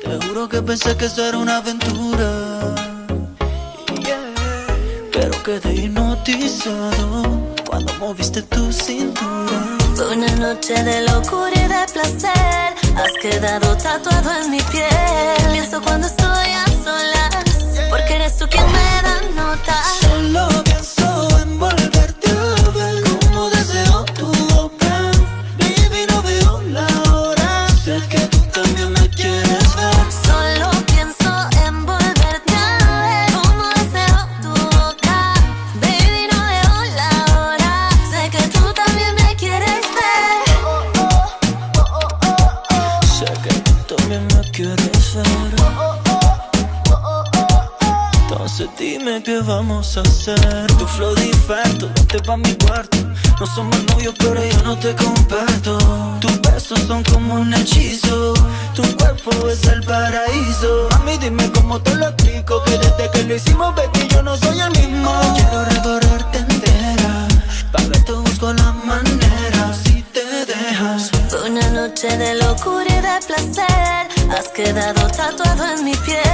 Te juro que pensé que esto era una aventura, pero quedé hipnotizado cuando moviste tu cintura. Fue una noche de locura y de placer. Has quedado tatuado en mi piel. Pienso cuando estoy a solas, porque eres tú quien me da nota. Solo pienso en volverte a ver, como deseo tu boca. Baby, no veo la hora. Sé que tú también me quieres ver. Solo pienso en volverte a ver, como deseo tu boca. Baby, no veo la hora. Sé que tú también me quieres ver. Sé que tú también me quieres ver. Entonces dime qué vamos a hacer. Tu flow defecto, vete pa' mi cuarto. No somos novios pero yo no te comparto. Tus besos son como un hechizo. Tu cuerpo es el paraíso. Mami, dime cómo te lo explico, que desde que lo hicimos, baby, yo no soy el mismo. Quiero recorrerte entera, pa' verte busco la manera, si te dejas. Fue una noche de locura y de placer. Has quedado tatuado en mi piel.